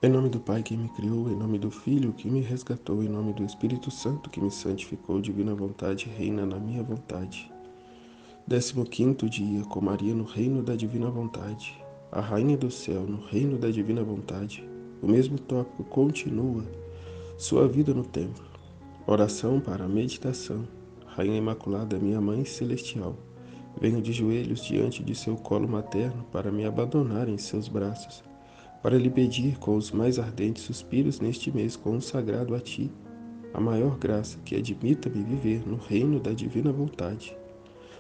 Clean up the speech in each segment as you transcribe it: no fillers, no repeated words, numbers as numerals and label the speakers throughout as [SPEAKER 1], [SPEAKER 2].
[SPEAKER 1] Em nome do Pai que me criou, em nome do Filho que me resgatou, em nome do Espírito Santo que me santificou, divina vontade reina na minha vontade. 15º dia, com Maria no reino da divina vontade, a Rainha do céu no reino da divina vontade. O mesmo tópico continua sua vida no templo. Oração para a meditação. Rainha Imaculada, minha Mãe Celestial, venho de joelhos diante de seu colo materno para me abandonar em seus braços, para lhe pedir com os mais ardentes suspiros neste mês consagrado a ti, a maior graça que admita-me viver no reino da divina vontade.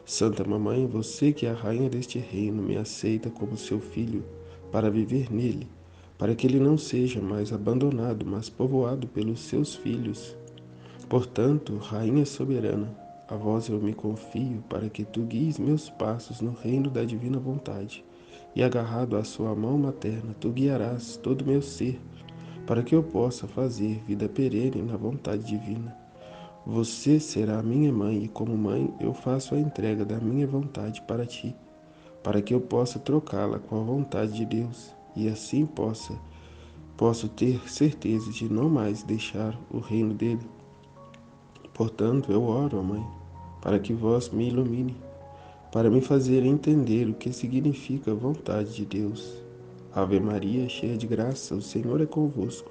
[SPEAKER 1] Santa Mamãe, você que é a rainha deste reino, me aceita como seu filho para viver nele, para que ele não seja mais abandonado, mas povoado pelos seus filhos. Portanto, Rainha soberana, a vós eu me confio para que tu guies meus passos no reino da divina vontade, e agarrado à sua mão materna, tu guiarás todo meu ser, para que eu possa fazer vida perene na vontade divina. Você será minha mãe, e como mãe eu faço a entrega da minha vontade para ti, para que eu possa trocá-la com a vontade de Deus, e assim posso ter certeza de não mais deixar o reino dele. Portanto, eu oro, Mãe, para que vós me ilumine, para me fazer entender o que significa a vontade de Deus. Ave Maria, cheia de graça, o Senhor é convosco.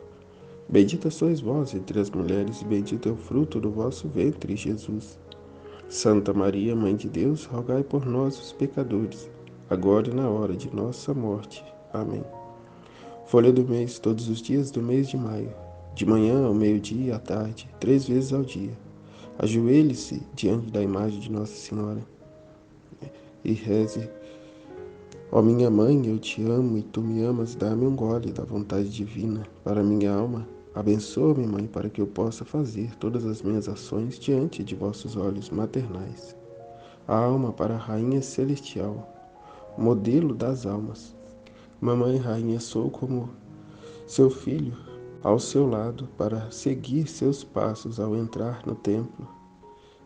[SPEAKER 1] Bendita sois vós entre as mulheres, e bendito é o fruto do vosso ventre, Jesus. Santa Maria, Mãe de Deus, rogai por nós, os pecadores, agora e na hora de nossa morte. Amém. Folha do mês, todos os dias do mês de maio, de manhã ao meio-dia e à tarde, 3 vezes ao dia. Ajoelhe-se diante da imagem de Nossa Senhora e reze: ó minha mãe, eu te amo e tu me amas, dá-me um gole da vontade divina para minha alma. Abençoa-me, mãe, para que eu possa fazer todas as minhas ações diante de vossos olhos maternais. A alma para a Rainha Celestial, modelo das almas. Mamãe Rainha, sou como seu filho, ao seu lado, para seguir seus passos ao entrar no templo.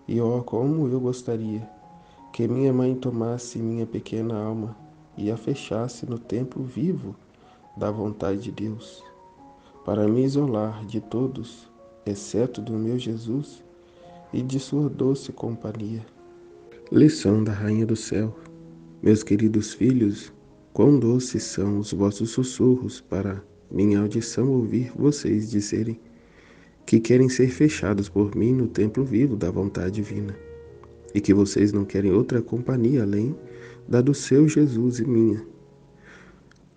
[SPEAKER 1] E ó, como eu gostaria que minha mãe tomasse minha pequena alma e a fechasse no templo vivo da vontade de Deus, para me isolar de todos, exceto do meu Jesus e de sua doce companhia. Lição da Rainha do Céu. Meus queridos filhos, quão doces são os vossos sussurros para minha audição ouvir vocês dizerem que querem ser fechados por mim no templo vivo da vontade divina, e que vocês não querem outra companhia além da do seu Jesus e minha.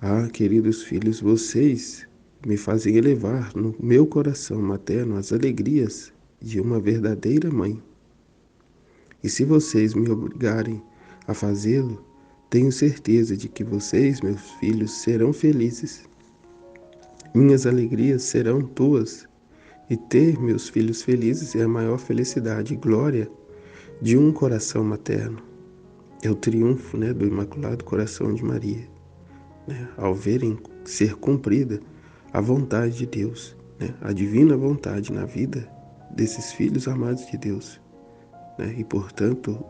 [SPEAKER 1] Ah, queridos filhos, vocês me fazem elevar no meu coração materno as alegrias de uma verdadeira mãe. E se vocês me obrigarem a fazê-lo, tenho certeza de que vocês, meus filhos, serão felizes. Minhas alegrias serão tuas, e ter meus filhos felizes é a maior felicidade e glória de um coração materno. É o triunfo, do Imaculado Coração de Maria, ao verem ser cumprida a vontade de Deus, a divina vontade na vida desses filhos amados de Deus. E, portanto,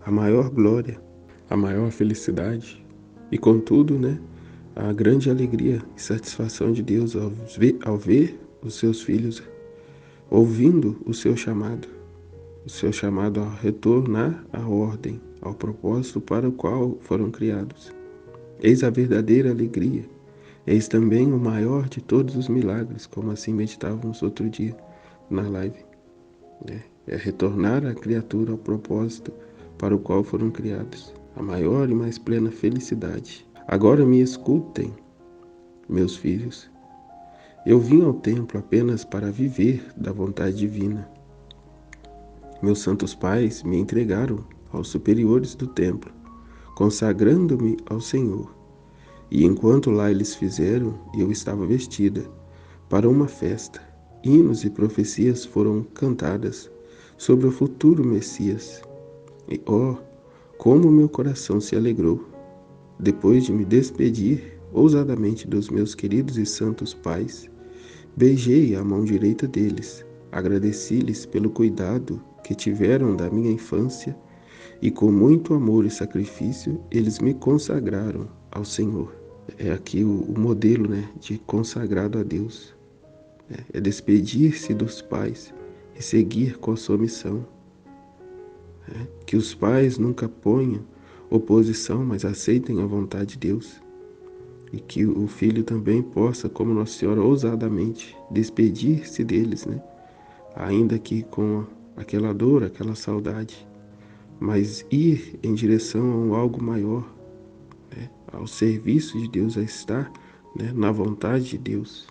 [SPEAKER 1] a maior glória, a maior felicidade e, contudo, a grande alegria e satisfação de Deus ao ver os seus filhos ouvindo o seu chamado a retornar à ordem, ao propósito para o qual foram criados. Eis a verdadeira alegria, eis também o maior de todos os milagres, como assim meditávamos outro dia na live. É retornar a criatura ao propósito para o qual foram criados, a maior e mais plena felicidade. Agora me escutem, meus filhos. Eu vim ao templo apenas para viver da vontade divina. Meus santos pais me entregaram aos superiores do templo, consagrando-me ao Senhor. E enquanto lá eles fizeram, eu estava vestida para uma festa. Hinos e profecias foram cantadas sobre o futuro Messias. E, como meu coração se alegrou, depois de me despedir ousadamente dos meus queridos e santos pais, beijei a mão direita deles, agradeci-lhes pelo cuidado que tiveram da minha infância e com muito amor e sacrifício eles me consagraram ao Senhor. é aqui o modelo, né, de consagrado a Deus. É despedir-se dos pais e seguir com a sua missão. Que os pais nunca ponham oposição, mas aceitem a vontade de Deus. E que o filho também possa, como Nossa Senhora, ousadamente despedir-se deles, né? Ainda que com aquela dor, aquela saudade, mas ir em direção a algo maior, né? Ao serviço de Deus, a estar, né, na vontade de Deus.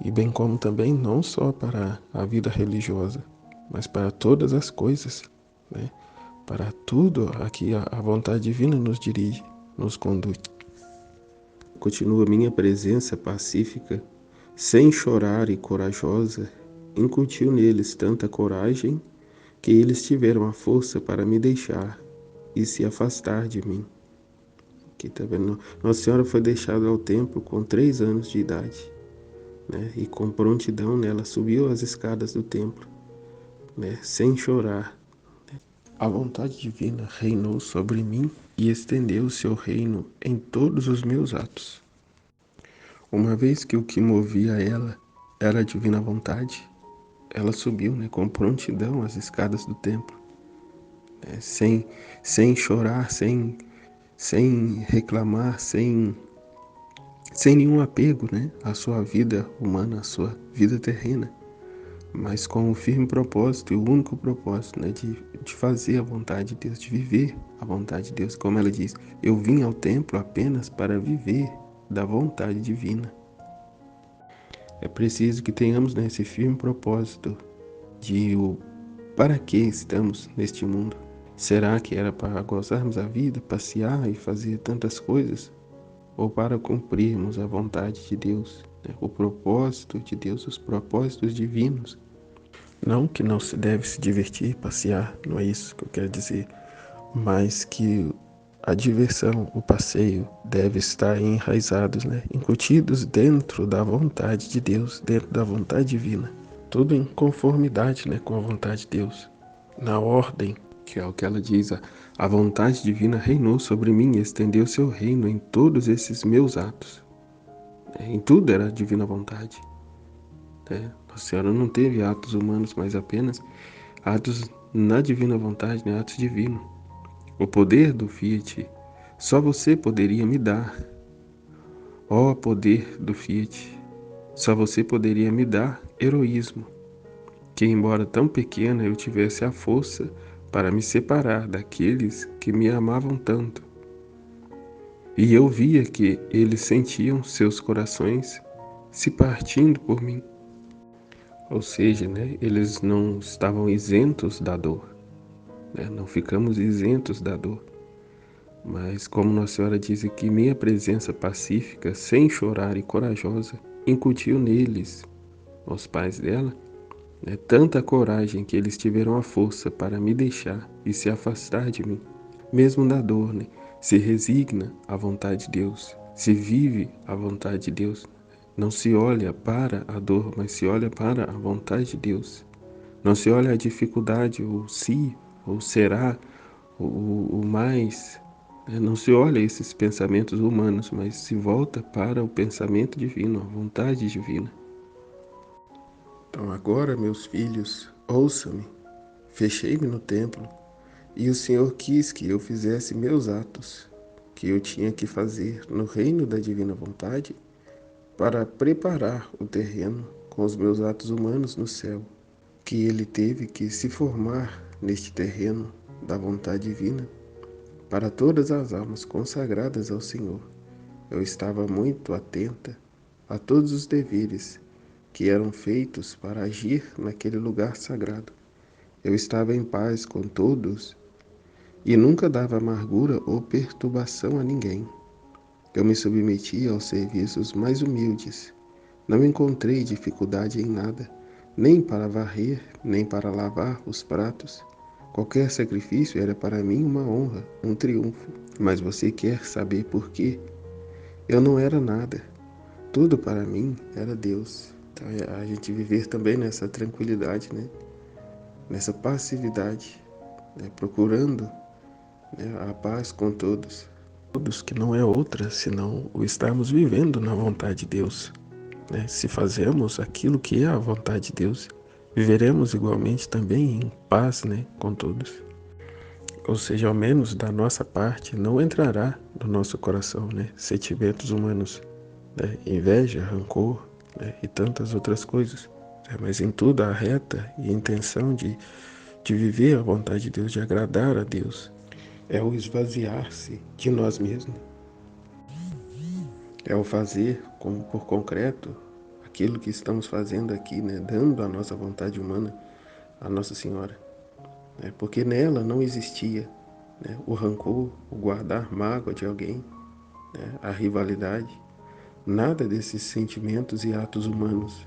[SPEAKER 1] E bem como também não só para a vida religiosa, mas para todas as coisas, né? Para tudo aqui a vontade divina nos dirige, nos conduz. Continua minha presença pacífica, sem chorar e corajosa, incutiu neles tanta coragem que eles tiveram a força para me deixar e se afastar de mim. Aqui tá vendo? Nossa Senhora foi deixada ao templo com 3 anos de idade, né? E com prontidão, né, ela subiu as escadas do templo, né, sem chorar. A vontade divina reinou sobre mim e estendeu o seu reino em todos os meus atos. Uma vez que o que movia ela era a divina vontade, ela subiu, né, com prontidão as escadas do templo, né, sem chorar, sem reclamar, sem nenhum apego, né, à sua vida humana, à sua vida terrena, mas com o firme propósito e o único propósito, né, de fazer a vontade de Deus, de viver a vontade de Deus. Como ela diz, eu vim ao templo apenas para viver da vontade divina. É preciso que tenhamos, né, esse firme propósito de para que estamos neste mundo. Será que era para gozarmos a vida, passear e fazer tantas coisas? Ou para cumprirmos a vontade de Deus, né, o propósito de Deus, os propósitos divinos? Não que não se deve se divertir, passear, não é isso que eu quero dizer, mas que a diversão, o passeio deve estar enraizados, né, incutidos dentro da vontade de Deus, dentro da vontade divina. Tudo em conformidade, né, com a vontade de Deus, na ordem, que é o que ela diz, a vontade divina reinou sobre mim e estendeu seu reino em todos esses meus atos. Em tudo era a divina vontade. Nossa Senhora não teve atos humanos, mas apenas atos na divina vontade, né, atos divinos. O poder do Fiat só você poderia me dar. Ó poder do Fiat, só você poderia me dar heroísmo, que embora tão pequena eu tivesse a força para me separar daqueles que me amavam tanto. E eu via que eles sentiam seus corações se partindo por mim. Ou seja, né, eles não estavam isentos da dor, né? Não ficamos isentos da dor. Mas como Nossa Senhora diz aqui, minha presença pacífica, sem chorar e corajosa, incutiu neles, os pais dela, né, tanta coragem que eles tiveram a força para me deixar e se afastar de mim. Mesmo na dor, né, se resigna à vontade de Deus, se vive a vontade de Deus. Não se olha para a dor, mas se olha para a vontade de Deus. Não se olha a dificuldade, o se, ou será, o mais. Não se olha esses pensamentos humanos, mas se volta para o pensamento divino, a vontade divina. Então agora, meus filhos, ouçam-me. Fechei-me no templo e o Senhor quis que eu fizesse meus atos, que eu tinha que fazer no reino da divina vontade, para preparar o terreno com os meus atos humanos no céu, que ele teve que se formar neste terreno da vontade divina para todas as almas consagradas ao Senhor. Eu estava muito atenta a todos os deveres que eram feitos para agir naquele lugar sagrado. Eu estava em paz com todos e nunca dava amargura ou perturbação a ninguém. Eu me submetia aos serviços mais humildes. Não encontrei dificuldade em nada, nem para varrer, nem para lavar os pratos. Qualquer sacrifício era para mim uma honra, um triunfo. Mas você quer saber por quê? Eu não era nada. Tudo para mim era Deus. Então, a gente viver também nessa tranquilidade, né? Nessa passividade, né? Procurando, né, a paz com todos. todos, que não é outra senão o estarmos vivendo na vontade de Deus, né? Se fazemos aquilo que é a vontade de Deus, viveremos igualmente também em paz, né, com todos. Ou seja, ao menos da nossa parte, não entrará no nosso coração, né, sentimentos humanos, né, inveja, rancor, né, e tantas outras coisas. Mas em tudo a reta e a intenção de viver a vontade de Deus, de agradar a Deus, é o esvaziar-se de nós mesmos. É o fazer como por concreto aquilo que estamos fazendo aqui, né, dando a nossa vontade humana à Nossa Senhora, né, porque nela não existia, né, o rancor, o guardar mágoa de alguém, né, a rivalidade, nada desses sentimentos e atos humanos,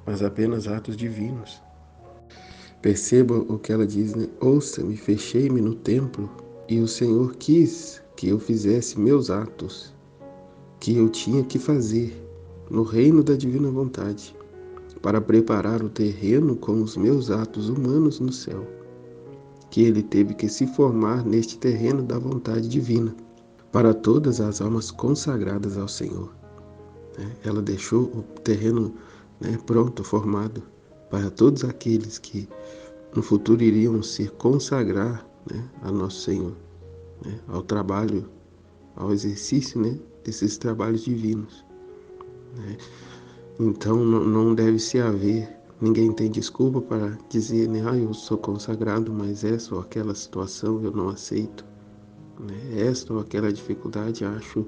[SPEAKER 1] mas apenas atos divinos. Perceba o que ela diz, né? Ouça-me, fechei-me no templo e o Senhor quis que eu fizesse meus atos, que eu tinha que fazer no reino da divina vontade, para preparar o terreno com os meus atos humanos no céu, que ele teve que se formar neste terreno da vontade divina, para todas as almas consagradas ao Senhor. Ela deixou o terreno, né, pronto, formado, para todos aqueles que no futuro iriam se consagrar, né, a Nosso Senhor, né, ao trabalho, ao exercício, né, desses trabalhos divinos. Né? Então não deve se haver, ninguém tem desculpa para dizer, né, eu sou consagrado, mas essa ou aquela situação eu não aceito, né? Esta ou aquela dificuldade acho,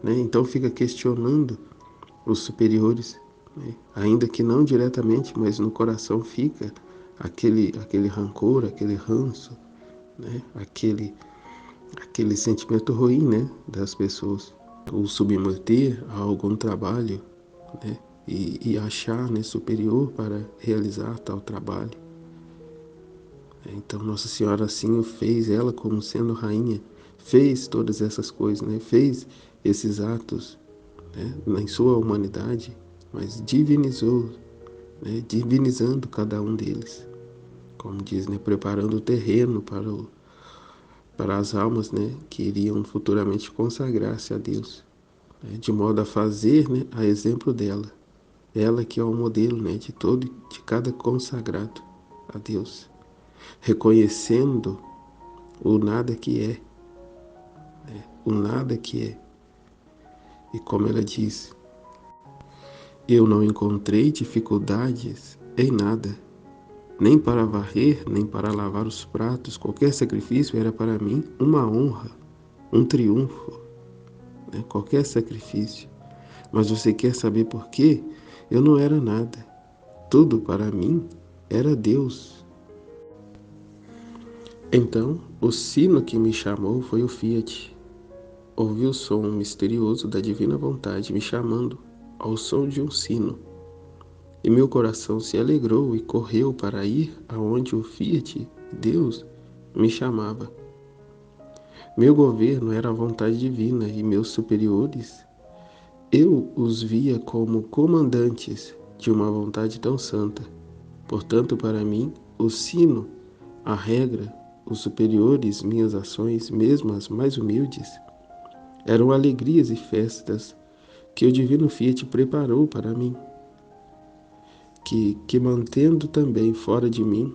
[SPEAKER 1] né? Então fica questionando os superiores, né? Ainda que não diretamente, mas no coração fica aquele rancor, aquele ranço, né? Aquele sentimento ruim, né, das pessoas. O submeter a algum trabalho, né, e achar, né, superior para realizar tal trabalho. Então Nossa Senhora assim o fez, ela como sendo rainha, fez todas essas coisas, né, fez esses atos, né, em sua humanidade, mas divinizou, né, divinizando cada um deles. Como diz, né, preparando o terreno para as almas, né, que iriam futuramente consagrar-se a Deus, né, de modo a fazer, né, a exemplo dela. Ela que é o modelo, né, de cada consagrado a Deus, reconhecendo o nada que é, né, o nada que é. E como ela diz, eu não encontrei dificuldades em nada, nem para varrer, nem para lavar os pratos, qualquer sacrifício era para mim uma honra, um triunfo, né, qualquer sacrifício. Mas você quer saber por quê? Eu não era nada. Tudo para mim era Deus. Então, o sino que me chamou foi o Fiat. Ouvi o som misterioso da divina vontade me chamando ao som de um sino. E meu coração se alegrou e correu para ir aonde o Fiat, Deus, me chamava. Meu governo era a vontade divina e meus superiores, eu os via como comandantes de uma vontade tão santa. Portanto, para mim, o sino, a regra, os superiores, minhas ações, mesmo as mais humildes, eram alegrias e festas que o divino Fiat preparou para mim, que mantendo também fora de mim,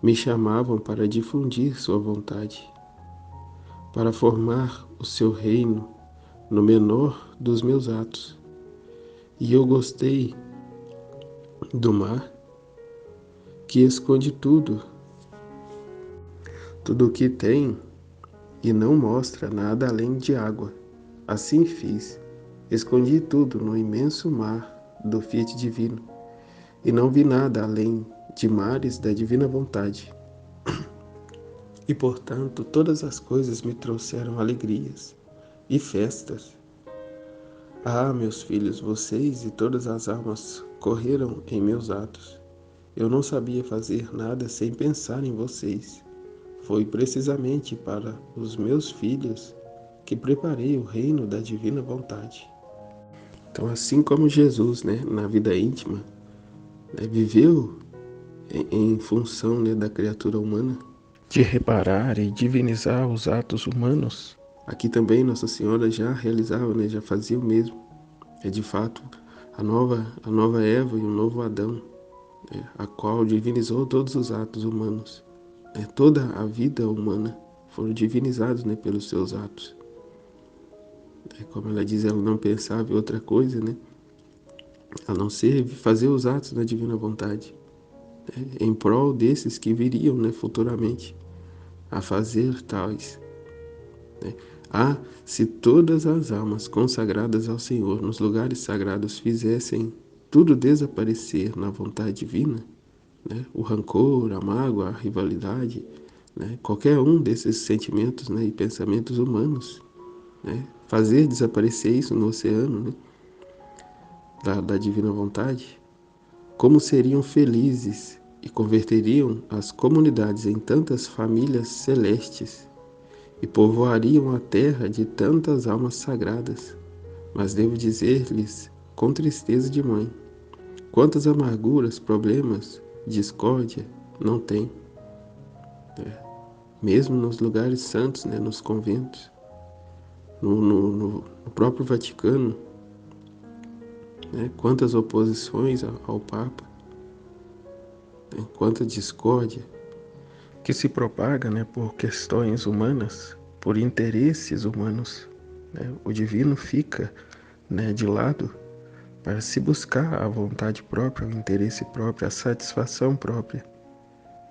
[SPEAKER 1] me chamavam para difundir sua vontade, para formar o seu reino no menor dos meus atos. E eu gostei do mar, que esconde tudo o que tem e não mostra nada além de água. Assim fiz, escondi tudo no imenso mar do Fiat divino, e não vi nada além de mares da divina vontade. E, portanto, todas as coisas me trouxeram alegrias e festas. Ah, meus filhos, vocês e todas as almas correram em meus atos. Eu não sabia fazer nada sem pensar em vocês. Foi precisamente para os meus filhos que preparei o reino da divina vontade. Então, assim como Jesus, né, na vida íntima, né, viveu em função, né, da criatura humana, de reparar e divinizar os atos humanos, Aqui também Nossa Senhora já realizava, né, já fazia o mesmo. É de fato a nova Eva e o novo Adão, né, a qual divinizou todos os atos humanos. Né, toda a vida humana foram divinizados, né, pelos seus atos. Como ela diz, ela não pensava em outra coisa, né, a não ser fazer os atos da divina vontade, né, em prol desses que viriam, né, futuramente a fazer tais. Né? Ah, se todas as almas consagradas ao Senhor nos lugares sagrados fizessem tudo desaparecer na vontade divina, né? O rancor, a mágoa, a rivalidade, né? Qualquer um desses sentimentos, né, e pensamentos humanos, né? Fazer desaparecer isso no oceano, né, da divina vontade, como seriam felizes e converteriam as comunidades em tantas famílias celestes e povoariam a terra de tantas almas sagradas. Mas devo dizer-lhes, com tristeza de mãe, quantas amarguras, problemas, discórdia não tem, né? Mesmo nos lugares santos, né, nos conventos, no próprio Vaticano, né, quantas oposições ao Papa, né, quanta discórdia que se propaga, né, por questões humanas, por interesses humanos, né? O divino fica, né, de lado para se buscar a vontade própria, o interesse próprio, a satisfação própria,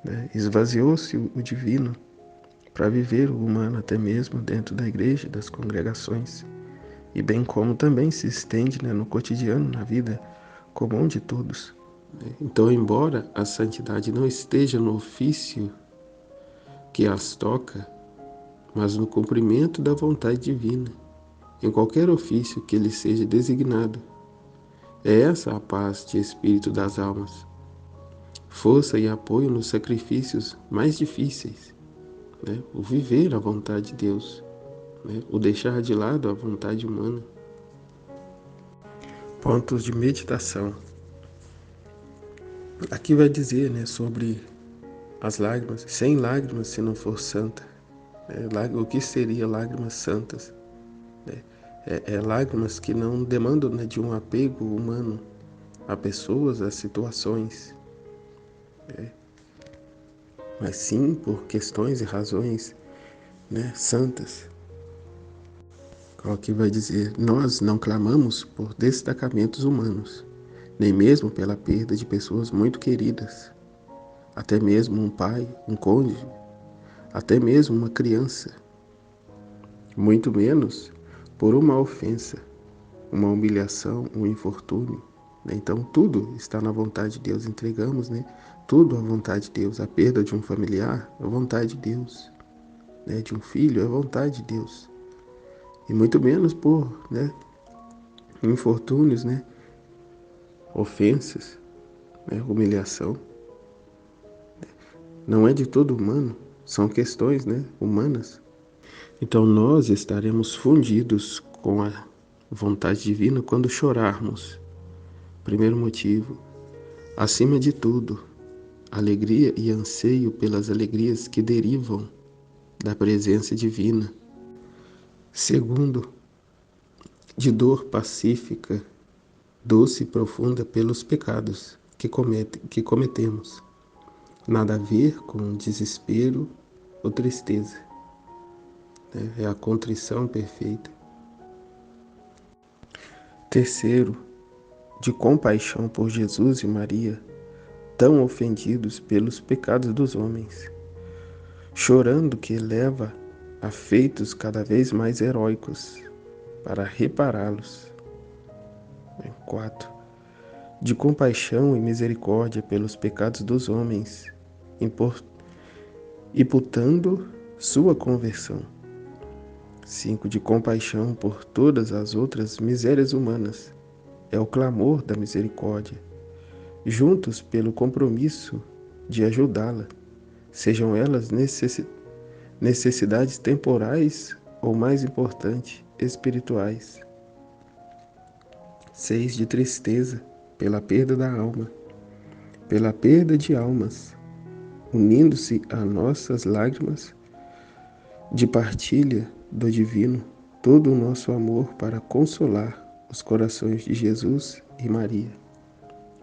[SPEAKER 1] né? Esvaziou-se o divino para viver o humano até mesmo dentro da igreja, das congregações, e bem como também se estende, né, no cotidiano, na vida comum de todos. Então, embora a santidade não esteja no ofício que as toca, mas no cumprimento da vontade divina, em qualquer ofício que lhe seja designado, é essa a paz de espírito das almas, força e apoio nos sacrifícios mais difíceis, né? O viver a vontade de Deus, né? O deixar de lado a vontade humana. Pontos de meditação. Aqui vai dizer, né, sobre as lágrimas. Sem lágrimas, se não for santa. O que seria lágrimas santas? Né? Lágrimas que não demandam, né, de um apego humano a pessoas, a situações, né? Mas sim por questões e razões, né, santas. Aqui vai dizer, nós não clamamos por destacamentos humanos, nem mesmo pela perda de pessoas muito queridas, até mesmo um pai, um cônjuge, até mesmo uma criança, muito menos por uma ofensa, uma humilhação, um infortúnio. Então tudo está na vontade de Deus, entregamos, né, tudo à vontade de Deus. A perda de um familiar é a vontade de Deus, né, de um filho é a vontade de Deus. E muito menos por, né, infortúnios, né, ofensas, né, humilhação. Não é de todo humano, são questões, né, humanas. Então nós estaremos fundidos com a vontade divina quando chorarmos. Primeiro motivo, acima de tudo, alegria e anseio pelas alegrias que derivam da presença divina. Segundo, de dor pacífica, doce e profunda pelos pecados que cometemos. Nada a ver com desespero ou tristeza, né? É a contrição perfeita. Terceiro, de compaixão por Jesus e Maria, tão ofendidos pelos pecados dos homens, chorando que leva a feitos cada vez mais heróicos para repará-los. 4. De compaixão e misericórdia pelos pecados dos homens, imputando sua conversão. 5. De compaixão por todas as outras misérias humanas, é o clamor da misericórdia, juntos pelo compromisso de ajudá-la, sejam elas necessidades temporais ou, mais importante, espirituais. 6. De tristeza pela perda da alma, pela perda de almas, unindo-se a nossas lágrimas de partilha do divino todo o nosso amor para consolar os corações de Jesus e Maria,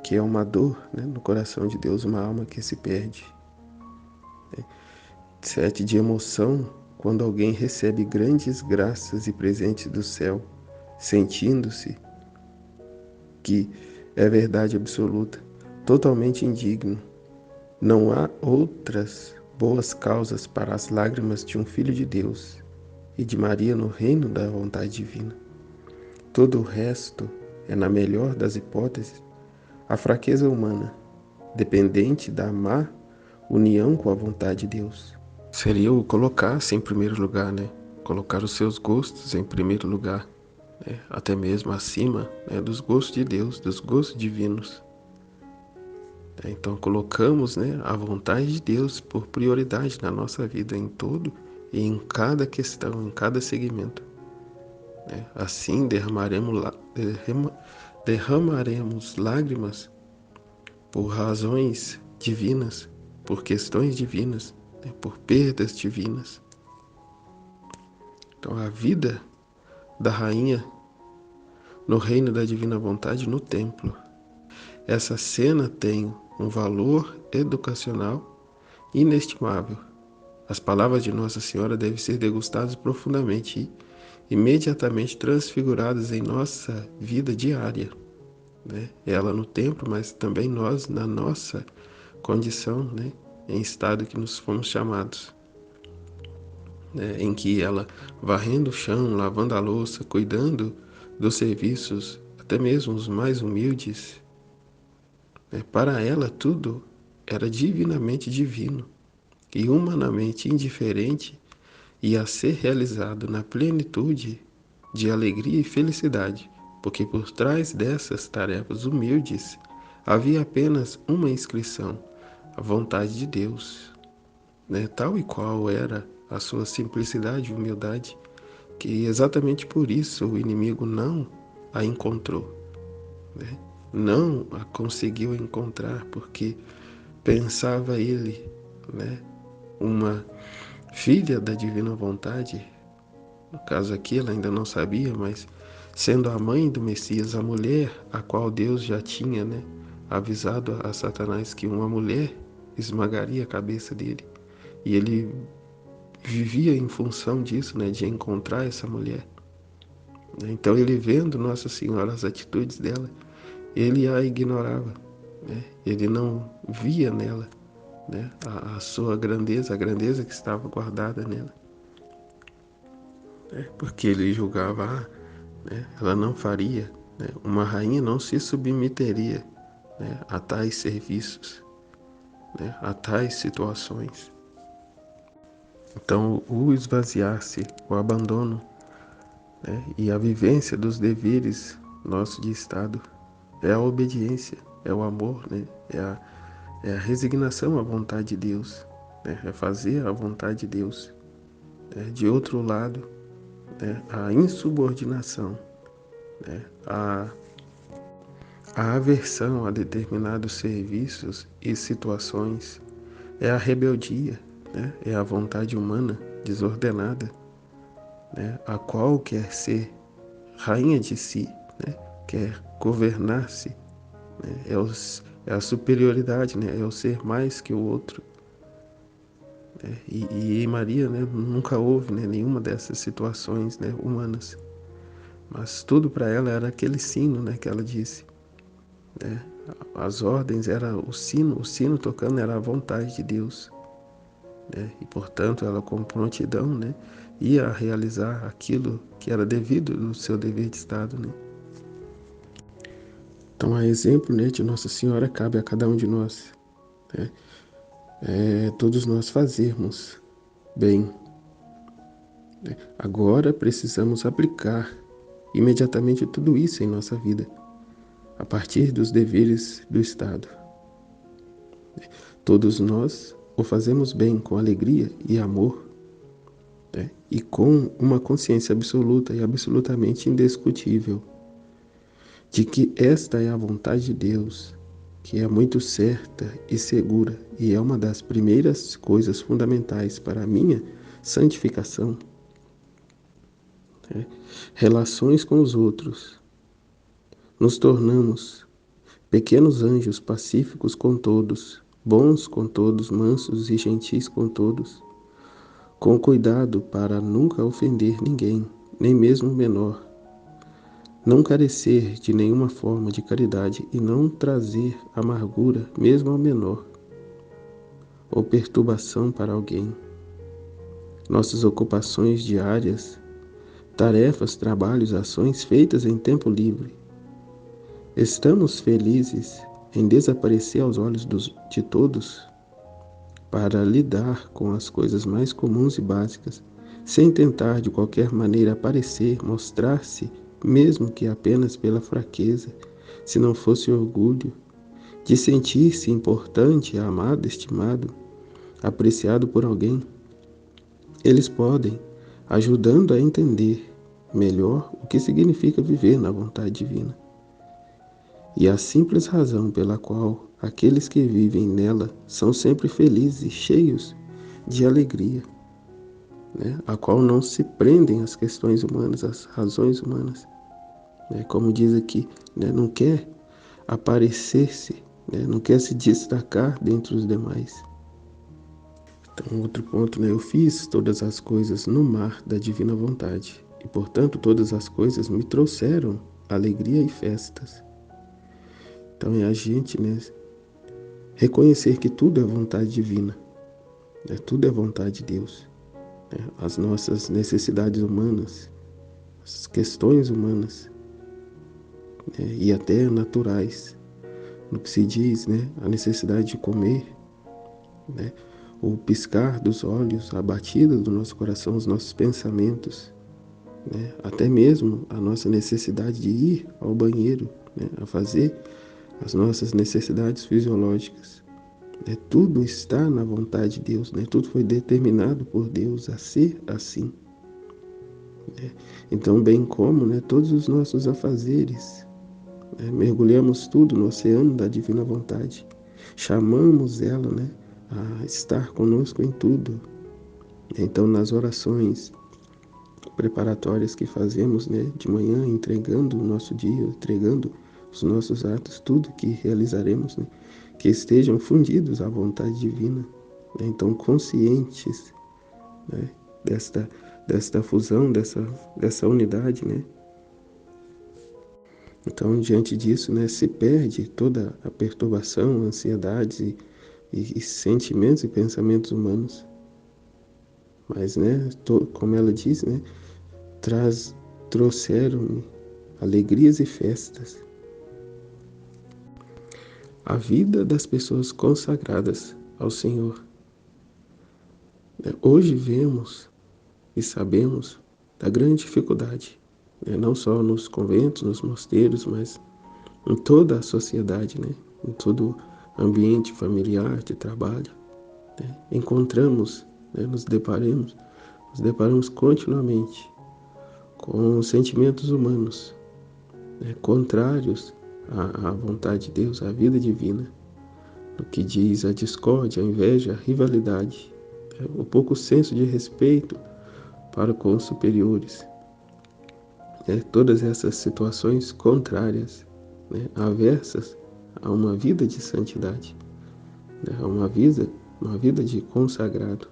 [SPEAKER 1] que é uma dor, né, no coração de Deus, uma alma que se perde. 7, de emoção, quando alguém recebe grandes graças e presentes do céu, sentindo-se que é verdade absoluta, totalmente indigno. Não há outras boas causas para as lágrimas de um filho de Deus e de Maria no reino da vontade divina. Todo o resto é, na melhor das hipóteses, a fraqueza humana, dependente da má união com a vontade de Deus. Seria o colocar-se em primeiro lugar, né? Colocar os seus gostos em primeiro lugar, né? Até mesmo acima, né, dos gostos de Deus, dos gostos divinos. Então colocamos, né, a vontade de Deus por prioridade na nossa vida, em todo e em cada questão, em cada segmento. Assim derramaremos lágrimas por razões divinas, por questões divinas, né, por perdas divinas. Então a vida da rainha no reino da divina vontade no templo. Essa cena tem um valor educacional inestimável. As palavras de Nossa Senhora devem ser degustadas profundamente e imediatamente transfiguradas em nossa vida diária, né? Ela no templo, mas também nós na nossa condição, né? Em estado que nos fomos chamados, né? Em que ela varrendo o chão, lavando a louça, cuidando dos serviços, até mesmo os mais humildes, né? Para ela tudo era divinamente divino e humanamente indiferente e a ser realizado na plenitude de alegria e felicidade, porque por trás dessas tarefas humildes havia apenas uma inscrição, a vontade de Deus, né? Tal e qual era a sua simplicidade e humildade, que exatamente por isso o inimigo não a encontrou, né? Não a conseguiu encontrar, porque pensava ele, né, uma filha da divina vontade. No caso aqui, ela ainda não sabia, mas sendo a mãe do Messias, a mulher a qual Deus já tinha, né, avisado a Satanás que uma mulher esmagaria a cabeça dele. E ele vivia em função disso, né, de encontrar essa mulher. Então ele vendo Nossa Senhora, as atitudes dela, ele a ignorava, né? Ele não via nela, né, a sua grandeza, a grandeza que estava guardada nela. Porque ele julgava, né, ela não faria, né, uma rainha não se submeteria, né, a tais serviços, né, a tais situações. Então, o esvaziar-se, o abandono, né, e a vivência dos deveres nosso de Estado é a obediência, é o amor, né, é a resignação à vontade de Deus, né, é fazer a vontade de Deus. De outro lado, né, a insubordinação, né, a aversão a determinados serviços e situações, é a rebeldia, né, é a vontade humana desordenada, né, a qual quer ser rainha de si, né, quer governar-se, né, é a superioridade, né, é o ser mais que o outro. E em Maria, né, nunca houve, né, nenhuma dessas situações, né, humanas. Mas tudo para ela era aquele sino, né, que ela disse, né? As ordens era o sino tocando era a vontade de Deus, né? E portanto ela com prontidão, né, ia realizar aquilo que era devido do seu dever de Estado, né? Então a exemplo, né, de Nossa Senhora cabe a cada um de nós, né? Todos nós fazermos bem, né? Agora precisamos aplicar imediatamente tudo isso em nossa vida, a partir dos deveres do Estado. Todos nós o fazemos bem com alegria e amor, né, e com uma consciência absoluta e absolutamente indiscutível de que esta é a vontade de Deus, que é muito certa e segura e é uma das primeiras coisas fundamentais para a minha santificação. relações com os outros. Nos tornamos pequenos anjos pacíficos com todos, bons com todos, mansos e gentis com todos, com cuidado para nunca ofender ninguém, nem mesmo o menor, não carecer de nenhuma forma de caridade e não trazer amargura mesmo ao menor, ou perturbação para alguém. Nossas ocupações diárias, tarefas, trabalhos, ações feitas em tempo livre. Estamos felizes em desaparecer aos olhos de todos para lidar com as coisas mais comuns e básicas, sem tentar de qualquer maneira aparecer, mostrar-se, mesmo que apenas pela fraqueza, se não fosse orgulho, de sentir-se importante, amado, estimado, apreciado por alguém. Eles podem, ajudando a entender melhor o que significa viver na vontade divina. E a simples razão pela qual aqueles que vivem nela são sempre felizes e cheios de alegria, né? A qual não se prendem às questões humanas, às razões humanas, né? Como diz aqui, né? Não quer aparecer-se, né? Não quer se destacar dentre os demais. Então, outro ponto, né? Eu fiz todas as coisas no mar da divina vontade, e portanto todas as coisas me trouxeram alegria e festas. Então é a gente, né, reconhecer que tudo é vontade divina, né? Tudo é vontade de Deus, né? As nossas necessidades humanas, as questões humanas, né, e até naturais, no que se diz, né, a necessidade de comer, né, o piscar dos olhos, a batida do nosso coração, os nossos pensamentos, né, até mesmo a nossa necessidade de ir ao banheiro, né, a fazer as nossas necessidades fisiológicas. Tudo está na vontade de Deus, né? Tudo foi determinado por Deus a ser assim. Né? Então, bem como, né, todos os nossos afazeres, né, mergulhamos tudo no oceano da divina vontade. Chamamos ela, né, a estar conosco em tudo. Então, nas orações preparatórias que fazemos, né, de manhã, entregando o nosso dia, entregando os nossos atos, tudo que realizaremos, né, que estejam fundidos à vontade divina, né, então conscientes, né, desta fusão, dessa unidade, né. Então, diante disso, né, se perde toda a perturbação, ansiedades e sentimentos e pensamentos humanos. Mas, né, como ela diz, né, trouxeram alegrias e festas. A vida das pessoas consagradas ao Senhor. Hoje vemos e sabemos da grande dificuldade, né? Não só nos conventos, nos mosteiros, mas em toda a sociedade, né? Em todo ambiente familiar, de trabalho, né? Encontramos, né? Nos deparamos continuamente com sentimentos humanos, né? Contrários à vontade de Deus, à vida divina, no que diz a discórdia, a inveja, a rivalidade, né? O pouco senso de respeito para com os superiores. Todas essas situações contrárias, né, aversas a uma vida de santidade, né, a uma vida de consagrado,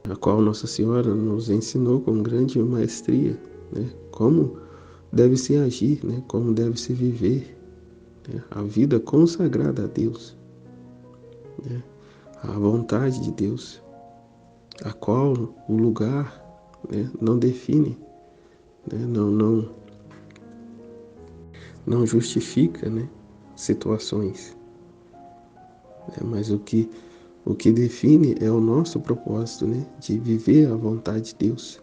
[SPEAKER 1] a qual Nossa Senhora nos ensinou com grande maestria, né, como deve se agir, né, como deve se viver, né, a vida consagrada a Deus, né, a vontade de Deus, a qual o lugar, né, não define, né, não justifica, né, situações, né, mas o que define é o nosso propósito, né, de viver a vontade de Deus.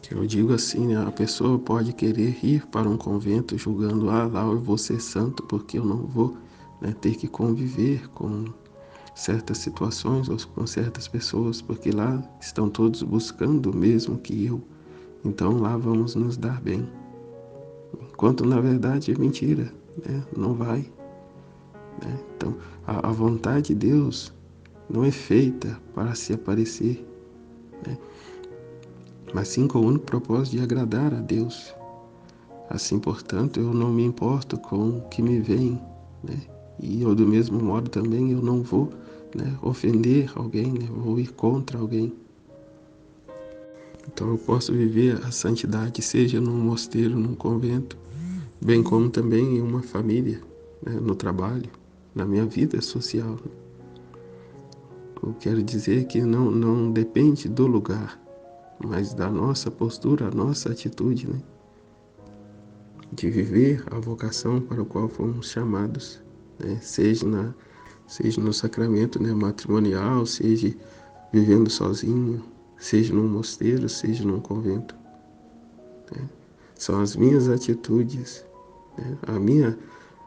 [SPEAKER 1] Que eu digo assim, né, a pessoa pode querer ir para um convento julgando, lá eu vou ser santo porque eu não vou, né, ter que conviver com certas situações ou com certas pessoas, porque lá estão todos buscando o mesmo que eu, então lá vamos nos dar bem. Enquanto na verdade é mentira, né? Não vai. Né? Então, a vontade de Deus não é feita para se aparecer, né? mas sim com o único propósito de agradar a Deus. Assim, portanto, eu não me importo com o que me vem, né? E eu, do mesmo modo, também eu não vou, né, ofender alguém, né? Vou ir contra alguém. Então eu posso viver a santidade, seja num mosteiro, num convento, bem como também em uma família, né, no trabalho, na minha vida social. Eu quero dizer que não depende do lugar, mas da nossa postura, a nossa atitude, né? De viver a vocação para a qual fomos chamados, né? Seja no sacramento, né, matrimonial, seja vivendo sozinho, seja num mosteiro, seja num convento. Né? São as minhas atitudes, né? A minha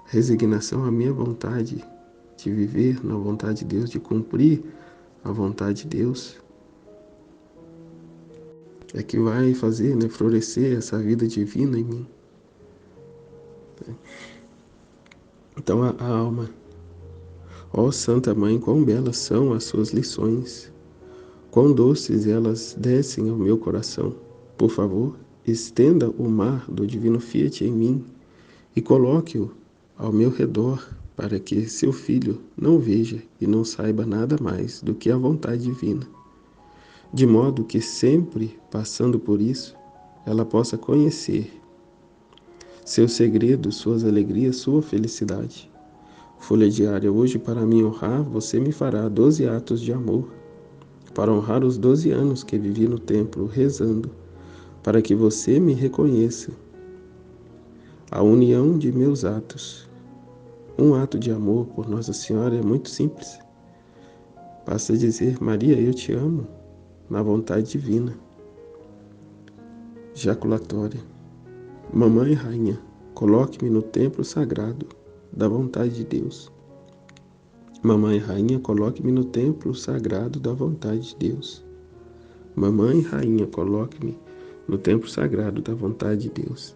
[SPEAKER 1] resignação, a minha vontade de viver na vontade de Deus, de cumprir a vontade de Deus, é que vai fazer, né, florescer essa vida divina em mim. Então a alma, ó Santa Mãe, quão belas são as suas lições, quão doces elas descem ao meu coração. Por favor, estenda o mar do divino Fiat em mim e coloque-o ao meu redor, para que seu filho não veja e não saiba nada mais do que a vontade divina, de modo que sempre passando por isso, ela possa conhecer seus segredos, suas alegrias, sua felicidade. Folha diária. Hoje, para me honrar, você me fará 12 atos de amor, para honrar os 12 anos que vivi no templo, rezando, para que você me reconheça. A união de meus atos. Um ato de amor por Nossa Senhora é muito simples. Basta dizer: Maria, eu te amo, na vontade divina. Jaculatória. Mamãe Rainha, coloque-me no templo sagrado da vontade de Deus. Mamãe Rainha, coloque-me no templo sagrado da vontade de Deus. Mamãe Rainha, coloque-me no templo sagrado da vontade de Deus.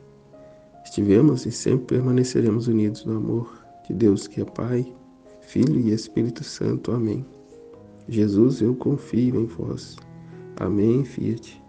[SPEAKER 1] Estivemos e sempre permaneceremos unidos no amor de Deus, que é Pai, Filho e Espírito Santo. Amém. Jesus, eu confio em vós. Amém, Fiat.